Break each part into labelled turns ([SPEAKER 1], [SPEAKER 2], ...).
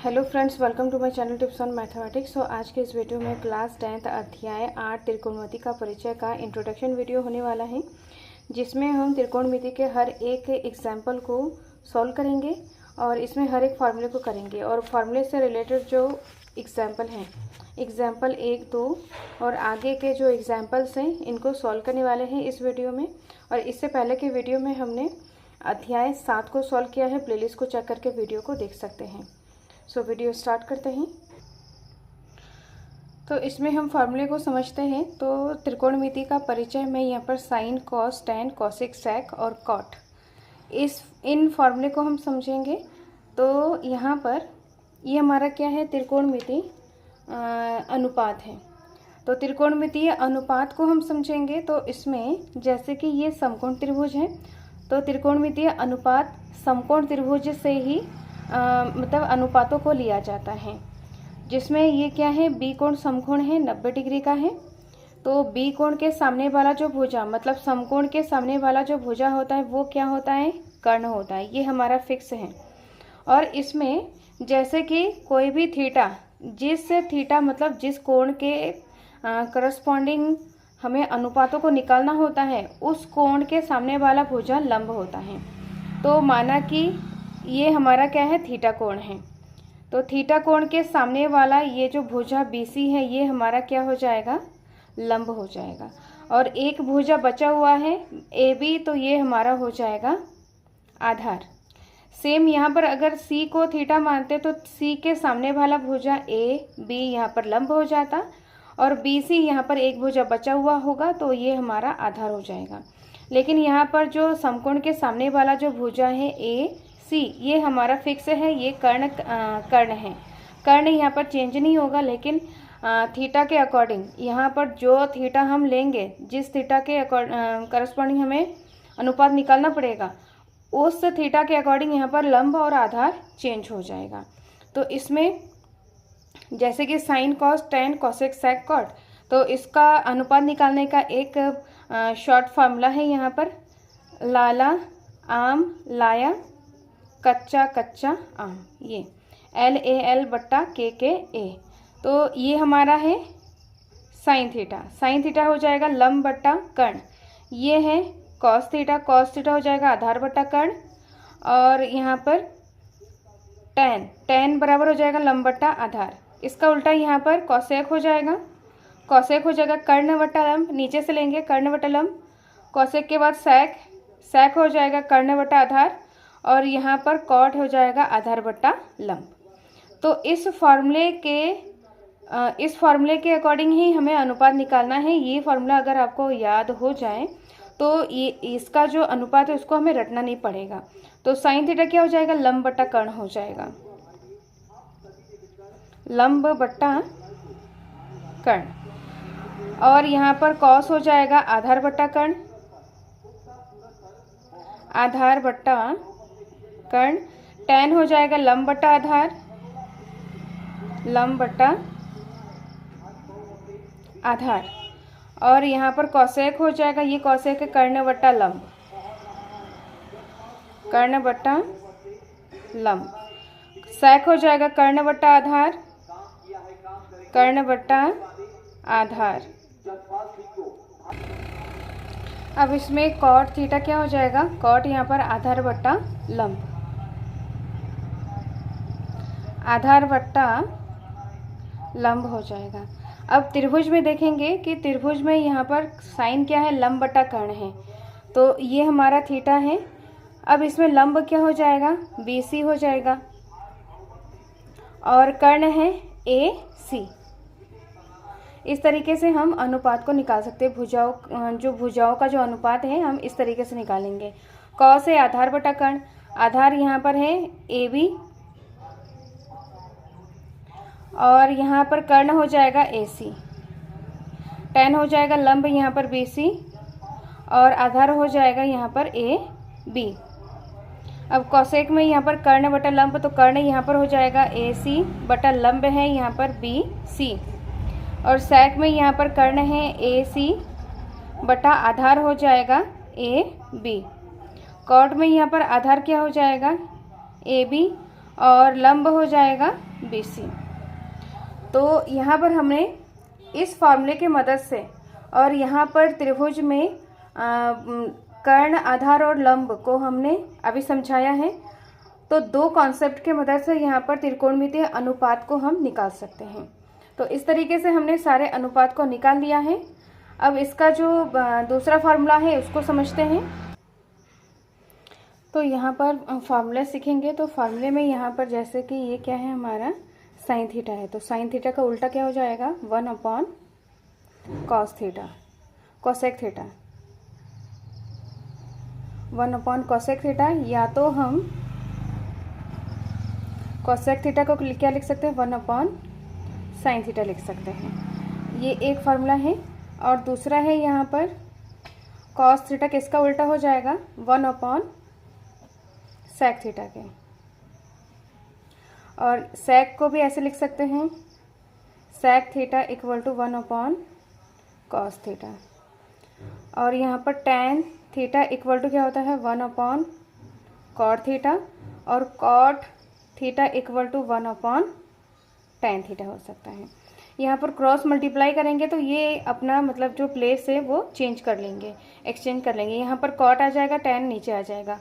[SPEAKER 1] Hello friends, welcome to my channel tips on mathematics. So आज के इस video में क्लास 10th अध्याय 8 त्रिकोणमिति का परिचय का इंट्रोडक्शन वीडियो होने वाला है, जिसमें हम त्रिकोणमिति के हर एक एग्जाम्पल को सॉल्व करेंगे और इसमें हर एक फार्मूले को करेंगे और फार्मूले से रिलेटेड जो एग्जाम्पल हैं, एग्जाम्पल 1, 2 और आगे के जो एग्जाम्पल्स हैं इनको सॉल्व करने वाले हैं इस वीडियो में। और इससे पहले के वीडियो में हमने अध्याय 7 को सॉल्व किया है। प्लेलिस्ट को चेक करके वीडियो को देख सकते हैं। सो वीडियो स्टार्ट करते हैं। तो इसमें हम फार्मूले को समझते हैं। तो त्रिकोणमिति का परिचय में यहाँ पर साइन, कॉस, टैन, कोसेक, सेक और कॉट, इन फार्मूले को हम समझेंगे। तो यहाँ पर ये हमारा क्या है, त्रिकोणमिति अनुपात है। तो त्रिकोणमितीय अनुपात को हम समझेंगे। तो इसमें जैसे कि ये समकोण त्रिभुज है, तो त्रिकोणमितीय अनुपात समकोण त्रिभुज से ही मतलब अनुपातों को लिया जाता है, जिसमें ये क्या है, बी कोण समकोण है, 90 डिग्री का है। तो बी कोण के सामने वाला जो भुजा, मतलब समकोण के सामने वाला जो भुजा होता है वो क्या होता है, कर्ण होता है। ये हमारा फिक्स है। और इसमें जैसे कि कोई भी थीटा, जिस थीटा मतलब जिस कोण के करस्पॉन्डिंग हमें अनुपातों को निकालना होता है, उस कोण के सामने वाला भुजा लंब होता है। तो माना कि ये हमारा क्या है, थीटा कोण है। तो थीटा कोण के सामने वाला ये जो भुजा BC है, ये हमारा क्या हो जाएगा, लंब हो जाएगा। और एक भुजा बचा हुआ है AB, तो ये हमारा हो जाएगा आधार। सेम यहाँ पर अगर C को थीटा मानते तो C के सामने वाला भुजा AB यहाँ पर लंब हो जाता और BC यहाँ पर एक भुजा बचा हुआ होगा, तो ये हमारा आधार हो जाएगा। लेकिन यहाँ पर जो समकोण के सामने वाला जो भुजा है AC, ये हमारा फिक्स है, ये कर्ण है। कर्ण यहाँ पर चेंज नहीं होगा, लेकिन थीटा के अकॉर्डिंग यहाँ पर जो थीटा हम लेंगे, जिस थीटा के करस्पॉन्डिंग हमें अनुपात निकालना पड़ेगा, उस थीटा के अकॉर्डिंग यहाँ पर लंब और आधार चेंज हो जाएगा। तो इसमें जैसे कि साइन, कॉस, टैन, कोसेक, सेक, कॉट, तो इसका अनुपात निकालने का एक शॉर्ट फार्मूला है यहाँ पर, लाला आम लाया कच्चा कच्चा आम, ये LAL/KKA। तो ये हमारा है साइन थीटा। साइन थीटा हो जाएगा लंब बट्टा कर्ण। ये है कॉस थीटा। कॉस थीटा हो जाएगा आधार बट्टा कर्ण। और यहाँ पर टैन बराबर हो जाएगा लंब बट्टा आधार। इसका उल्टा यहाँ पर कॉसेक हो जाएगा। कॉसेक हो जाएगा कर्ण बट्टा लंब, नीचे से लेंगे कर्ण बट्टा लंब। कॉसेक के बाद सेक हो जाएगा कर्ण बट्टा आधार। और यहाँ पर कॉट हो जाएगा आधार बट्टा लंब। तो इस फार्मूले के अकॉर्डिंग ही हमें अनुपात निकालना है। ये फार्मूला अगर आपको याद हो जाए तो ये इसका जो अनुपात है उसको हमें रटना नहीं पड़ेगा। तो साइन थीटा क्या हो जाएगा, लंब बट्टा कर्ण हो जाएगा, लंब बट्टा कर्ण। और यहाँ पर कॉस हो जाएगा आधार बट्टा कर्ण, आधार बट्टा कर्ण। टैन हो जाएगा लंब बट्टा आधार, लंब बट्टा आधार। और यहाँ पर कॉसेक हो जाएगा, ये कॉसेक है कर्ण बट्टा लंब, कर्ण बट्टा लंब। सेक हो जाएगा कर्ण बट्टा आधार, कर्ण बट्टा आधार। अब इसमें कॉट थीटा क्या हो जाएगा, कॉट यहाँ पर आधार बट्टा लंब, आधार बट्टा लंब हो जाएगा। अब त्रिभुज में देखेंगे कि त्रिभुज में यहाँ पर साइन क्या है, लंब बट्टा कर्ण है। तो ये हमारा थीटा है। अब इसमें लंब क्या हो जाएगा, BC हो जाएगा और कर्ण है AC। इस तरीके से हम अनुपात को निकाल सकते हैं। भुजाओं का जो अनुपात है हम इस तरीके से निकालेंगे। कॉस है आधार बटा कर्ण, आधार यहाँ पर है AB और यहाँ पर कर्ण हो जाएगा AC। टैन हो जाएगा लंब यहाँ पर BC और आधार हो जाएगा यहाँ पर AB। अब कॉसेक में यहाँ पर कर्ण बटा लंब, तो कर्ण यहाँ पर हो जाएगा AC बटा लंब है यहाँ पर BC। और सेक में यहाँ पर कर्ण है AC बटा आधार हो जाएगा AB। कॉट में यहाँ पर आधार क्या हो जाएगा AB और लंब हो जाएगा BC। तो यहाँ पर हमने इस फॉर्मूले की मदद से और यहाँ पर त्रिभुज में कर्ण, आधार और लंब को हमने अभी समझाया है। तो दो कॉन्सेप्ट के मदद से यहाँ पर त्रिकोणमितीय अनुपात को हम निकाल सकते हैं। तो इस तरीके से हमने सारे अनुपात को निकाल लिया है। अब इसका जो दूसरा फार्मूला है उसको समझते हैं। तो यहाँ पर फार्मूला सीखेंगे। तो फार्मूले में यहाँ पर जैसे कि ये क्या है, हमारा साइन थीटा है, तो साइन थीटा का उल्टा क्या हो जाएगा, 1 cos theta, cosec theta, 1 cosec theta. या तो हम कोसेक थीटा को क्या लिख सकते हैं, 1 साइन थीटा लिख सकते हैं। ये एक फार्मूला है। और दूसरा है यहाँ पर कॉस थीटा किसका उल्टा हो जाएगा, 1 सेक थीटा के। और सेक को भी ऐसे लिख सकते हैं, sec theta equal to 1 cos theta. और यहाँ पर टैन थीटा इक्वल टू क्या होता है, 1 कॉट थीटा। और cot theta equal to 1 tan theta हो सकता है। यहाँ पर क्रॉस मल्टीप्लाई करेंगे तो ये अपना मतलब जो प्लेस है वो चेंज कर लेंगे, एक्सचेंज कर लेंगे। यहाँ पर कॉट आ जाएगा, टैन नीचे आ जाएगा।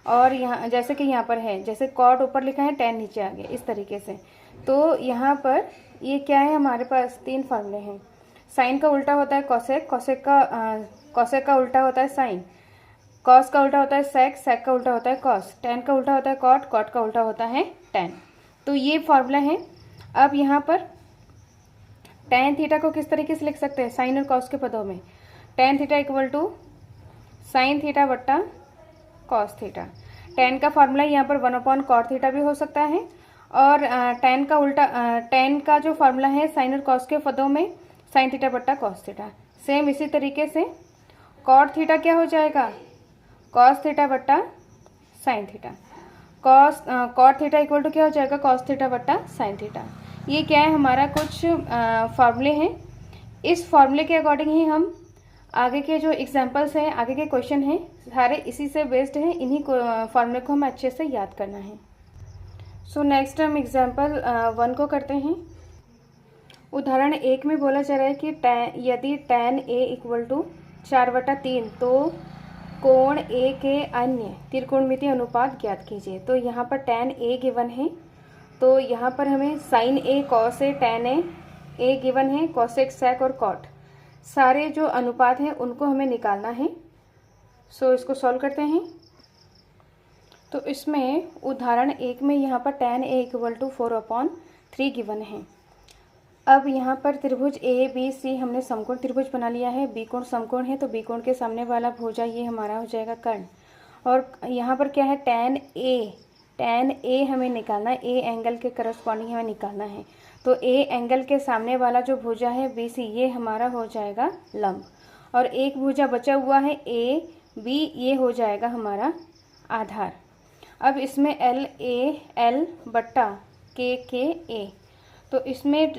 [SPEAKER 1] और यहाँ जैसे कि यहाँ पर है, जैसे कॉट ऊपर लिखा है, टैन नीचे आ गया, इस तरीके से। तो यहाँ पर ये क्या है, हमारे पास 3 फार्मूले हैं। साइन का उल्टा होता है कॉसेक, कॉसेक का उल्टा होता है साइन, कॉस का उल्टा होता है सेक, सेक का उल्टा होता है कॉस, टैन का उल्टा होता है कॉट, कॉट का उल्टा होता है टैन। तो ये फार्मूला है। अब यहाँ पर टैन थीटा को किस तरीके से लिख सकते हैं, साइन और कॉस के पदों में। Tan theta equal to sine theta बट्टा कॉस थीटा। टैन का फार्मूला यहाँ पर 1 कॉट थीटा भी हो सकता है। और टैन का उल्टा, टैन का जो फार्मूला है साइन और कॉस के पदों में, साइन थीटा बट्टा कॉस थीटा। सेम इसी तरीके से कॉट थीटा क्या हो जाएगा, कॉस थीटा बट्टा sine theta. Cot theta equal to क्या हो जाएगा, कॉस थीटा बट्टा साइन थीटा। ये क्या है, हमारा कुछ फार्मूले हैं। इस फार्मूले के अकॉर्डिंग ही हम आगे के जो एग्जांपल्स हैं, आगे के क्वेश्चन हैं, सारे इसी से बेस्ड हैं। इन्हीं फार्मूले को हमें अच्छे से याद करना है। सो नेक्स्ट हम एग्जांपल 1 को करते हैं। उदाहरण 1 में बोला जा रहा है कि यदि tan A इक्वल टू 4/3 तो कोण A के अन्य त्रिकोणमितीय अनुपात ज्ञात कीजिए। तो यहाँ पर tan A गिवन है, तो यहाँ पर हमें sin A, cos A, tan A given है, कोसेक, सेक और कॉट, सारे जो अनुपात हैं उनको हमें निकालना है। सो इसको सॉल्व करते हैं। तो इसमें उदाहरण 1 में यहाँ पर tan A equal to 4/3 given है। अब यहाँ पर त्रिभुज ABC हमने समकोण त्रिभुज बना लिया है। बी कोण समकोण है, तो बी कोण के सामने वाला भुजा ये हमारा हो जाएगा कर्ण। और यहाँ पर क्या है, tan A हमें निकालना है, A एंगल के करस्पॉन्डिंग हमें निकालना है। तो A एंगल के सामने वाला जो भुजा है BC, ये हमारा हो जाएगा लंब। और एक भुजा बचा हुआ है AB, ये हो जाएगा हमारा आधार। अब इसमें L बट्टा KA, तो इसमें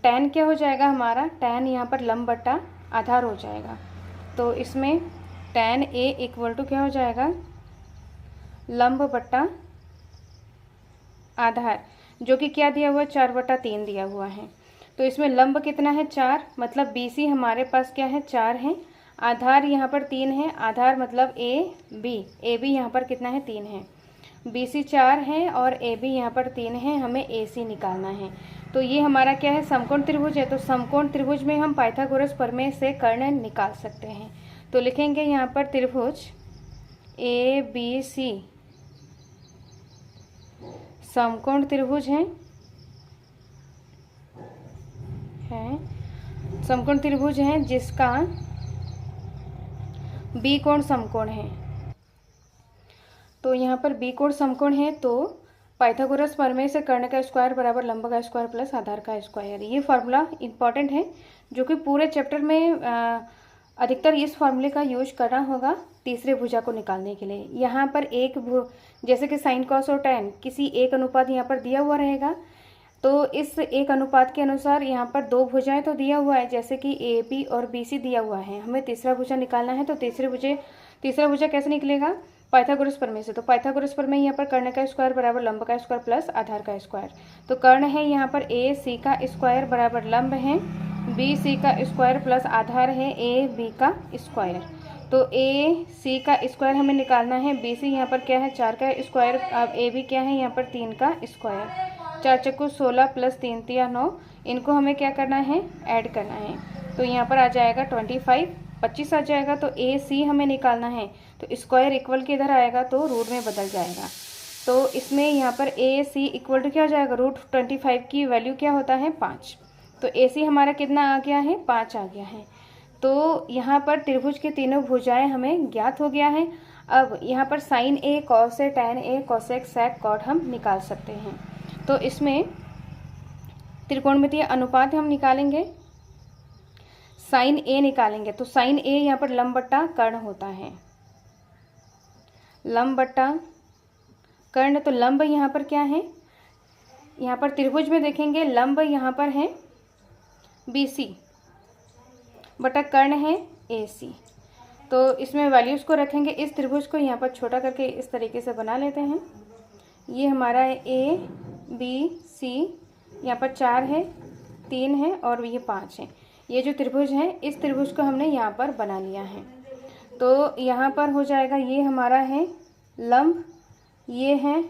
[SPEAKER 1] tan क्या हो जाएगा हमारा, tan यहाँ पर लंब बट्टा आधार हो जाएगा। तो इसमें tan A इक्वल टू क्या हो जाएगा, लंब बट्टा आधार, जो कि क्या दिया हुआ है, 4/3 दिया हुआ है। तो इसमें लंब कितना है, 4, मतलब BC हमारे पास क्या है, 4 है। आधार यहाँ पर 3 है, आधार मतलब AB यहाँ पर कितना है, 3 है। BC 4 है और AB यहाँ पर 3 है, हमें AC निकालना है। तो ये हमारा क्या है, समकोण त्रिभुज है। तो समकोण त्रिभुज में हम पाइथागोरस प्रमेय से कर्ण निकाल सकते हैं। तो लिखेंगे यहाँ पर त्रिभुज ABC समकोण त्रिभुज है, समकोण त्रिभुज है जिसका बी कोण समकोण है। तो यहाँ पर बी कोण समकोण है, तो पाइथागोरस प्रमेय से कर्ण का स्क्वायर बराबर लंब का स्क्वायर प्लस आधार का स्क्वायर। ये फार्मूला इंपॉर्टेंट है, जो कि पूरे चैप्टर में अधिकतर इस फार्मूले का यूज करना होगा तीसरे भुजा को निकालने के लिए। यहाँ पर जैसे कि साइन, कॉस और टैन किसी एक अनुपात यहाँ पर दिया हुआ रहेगा। तो इस एक अनुपात के अनुसार यहाँ पर 2 भुजाएं तो दिया हुआ है, जैसे कि AB और BC दिया हुआ है। हमें तीसरा भुजा निकालना है। तो तीसरा भुजा कैसे निकलेगा, पाइथागोरस प्रमेय से। तो पाइथागोरस प्रमेय यहाँ पर कर्ण का स्क्वायर बराबर लंब का स्क्वायर प्लस आधार का स्क्वायर। तो कर्ण है यहाँ पर ए सी का स्क्वायर बराबर लंब है बी सी का स्क्वायर प्लस आधार है ए बी का स्क्वायर। तो ए सी का स्क्वायर हमें निकालना है, बी सी यहाँ पर क्या है 4 का स्क्वायर, अब ए बी क्या है यहाँ पर 3 का स्क्वायर। 4 चक्कू 16 प्लस 3 तिया 9, इनको हमें क्या करना है ऐड करना है। तो यहाँ पर आ जाएगा 25 आ जाएगा। तो ए सी हमें निकालना है, तो स्क्वायर इक्वल के इधर आएगा तो रूट में बदल जाएगा। तो इसमें यहाँ पर ए सी इक्वल टू क्या हो जाएगा, रूट 25 की वैल्यू क्या होता है 5। तो ए सी हमारा कितना आ गया है 5 आ गया है। तो यहाँ पर त्रिभुज के तीनों भुजाएं हमें ज्ञात हो गया है। अब यहाँ पर sign A, cos A, tan A, cosec, sec, cot हम निकाल सकते हैं। तो इसमें त्रिकोणमितीय अनुपात हम निकालेंगे, साइन ए निकालेंगे। तो साइन ए यहाँ पर लंब बट्टा कर्ण होता है, लंब बट्टा कर्ण। तो लंब यहाँ पर क्या है, यहाँ पर त्रिभुज में देखेंगे लंब यहाँ पर है BC बटा कर्ण है AC। तो इसमें वैल्यूज़ को रखेंगे, इस त्रिभुज को यहाँ पर छोटा करके इस तरीके से बना लेते हैं। ये हमारा है A B C, यहाँ पर 4 है, 3 है और ये 5 है। ये जो त्रिभुज है इस त्रिभुज को हमने यहाँ पर बना लिया है। तो यहाँ पर हो जाएगा, ये हमारा है लंब, ये है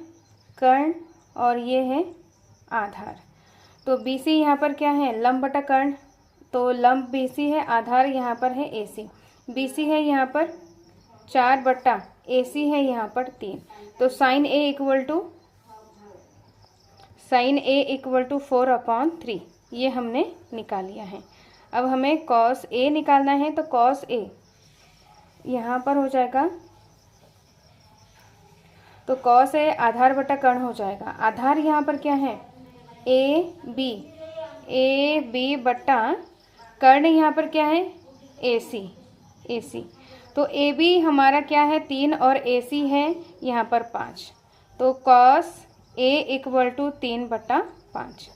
[SPEAKER 1] कर्ण और ये है आधार। तो BC यहाँ पर क्या है लंब बटा कर्ण, तो लंब BC है, आधार यहाँ पर है AC। BC है यहाँ पर 4 बट्टा AC है यहाँ पर 3। तो साइन A इक्वल टू 4/3 ये हमने निकाल लिया है। अब हमें कॉस A निकालना है, तो कॉस A यहाँ पर हो जाएगा, तो कॉस A आधार बटा कर्ण हो जाएगा। आधार यहाँ पर क्या है ए बी बट्टा कर्ण यहाँ पर क्या है AC। तो AB हमारा क्या है 3 और AC है यहाँ पर 5। तो कॉस A इक्वल टू 3/5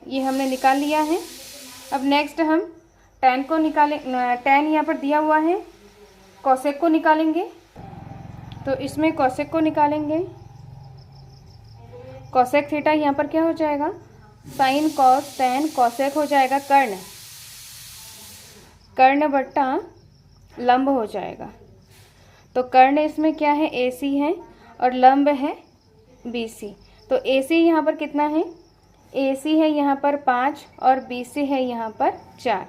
[SPEAKER 1] ये हमने निकाल लिया है। अब नेक्स्ट हम टैन को निकालें, टैन यहाँ पर दिया हुआ है, कॉसेक को निकालेंगे। तो इसमें कॉसेक को निकालेंगे, कॉसेक थीटा यहाँ पर क्या हो जाएगा साइन कॉस टैन कॉसेक हो जाएगा कर्ण बट्टा लंब हो जाएगा। तो कर्ण इसमें क्या है AC है और लंब है BC। तो AC यहाँ पर कितना है, AC है यहाँ पर 5 और BC है यहाँ पर 4।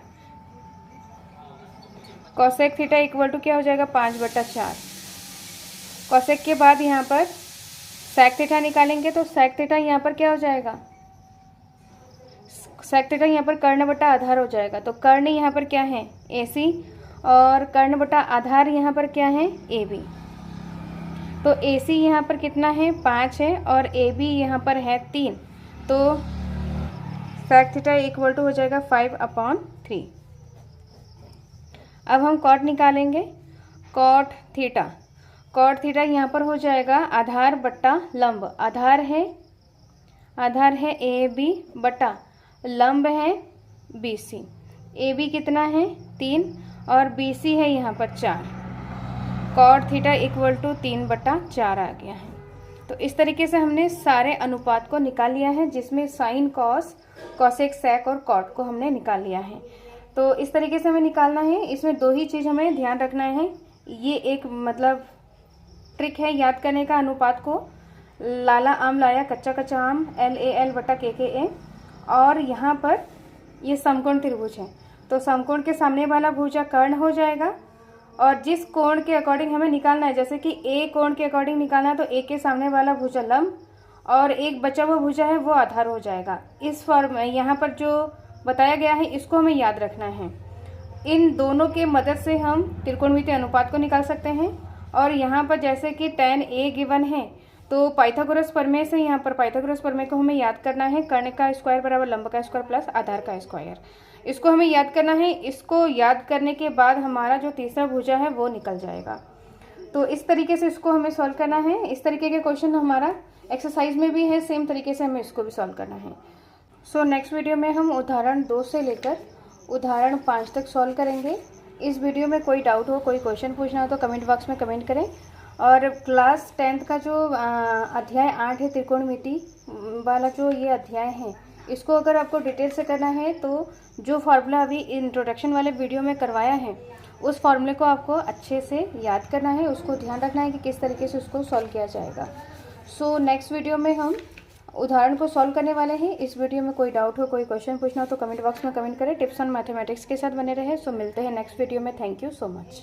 [SPEAKER 1] कॉसेक थीटा इक्वल टू क्या हो जाएगा 5/4। कॉसेक के बाद यहाँ पर सेक थीटा निकालेंगे। तो सेक थीटा यहाँ पर क्या हो जाएगा, सेक थीटा यहाँ पर कर्ण बटा आधार हो जाएगा। तो कर्ण यहाँ पर क्या है AC और कर्ण बटा आधार यहाँ पर क्या है AB। तो AC यहाँ पर कितना है 5 है और AB यहाँ पर है 3। तो सेक थीटा इक्वल टू हो जाएगा 5/3। अब हम कॉट निकालेंगे, कॉट थीटा यहाँ पर हो जाएगा आधार बट्टा लंब। आधार है AB बटा लंब है BC। AB कितना है 3 और BC है यहाँ पर 4। कॉट थीटा इक्वल टू 3/4 आ गया है। तो इस तरीके से हमने सारे अनुपात को निकाल लिया है, जिसमें साइन कॉस कॉसेक सेक और कॉट को हमने निकाल लिया है। तो इस तरीके से हमें निकालना है। इसमें 2 ही चीज़ हमें ध्यान रखना है, ये एक मतलब ट्रिक है याद करने का अनुपात को। लाला आम लाया कच्चा कच्चा आम LAL बटा KKA। और यहाँ पर ये समकोण त्रिभुज है, तो समकोण के सामने वाला भुजा कर्ण हो जाएगा और जिस कोण के अकॉर्डिंग हमें निकालना है, जैसे कि A कोण के अकॉर्डिंग निकालना है तो A के सामने वाला भुजा लंब और एक बचा हुआ भुजा है वो आधार हो जाएगा। इस फॉर्म यहाँ पर जो बताया गया है इसको हमें याद रखना है। इन दोनों के मदद से हम त्रिकोणमितीय अनुपात को निकाल सकते हैं। और यहाँ पर जैसे कि tan A गिवन है, तो पाइथागोरस प्रमेय से यहाँ पर पाइथागोरस प्रमेय को हमें याद करना है, कर्ण का स्क्वायर बराबर लंब का स्क्वायर प्लस आधार का स्क्वायर। इसको हमें याद करना है। इसको याद करने के बाद हमारा जो तीसरा भुजा है वो निकल जाएगा। तो इस तरीके से इसको हमें सॉल्व करना है। इस तरीके के क्वेश्चन हमारा एक्सरसाइज में भी है, सेम तरीके से हमें इसको भी सॉल्व करना है। सो नेक्स्ट वीडियो में हम उदाहरण 2 से लेकर उदाहरण 5 तक सॉल्व करेंगे। इस वीडियो में कोई डाउट हो, कोई क्वेश्चन पूछना हो तो कमेंट बॉक्स में कमेंट करें। और क्लास 10th का जो अध्याय 8 है त्रिकोणमिति वाला जो ये अध्याय है, इसको अगर आपको डिटेल से करना है तो जो फार्मूला अभी इंट्रोडक्शन वाले वीडियो में करवाया है उस फार्मूले को आपको अच्छे से याद करना है, उसको ध्यान रखना है कि किस तरीके से उसको सॉल्व किया जाएगा। सो नेक्स्ट वीडियो में हम उदाहरण को सॉल्व करने वाले हैं। इस वीडियो में कोई डाउट हो, कोई क्वेश्चन पूछना हो तो कमेंट बॉक्स में कमेंट करें। टिप्स ऑन मैथमेटिक्स के साथ बने रहे। सो मिलते हैं नेक्स्ट वीडियो में। Thank you so much.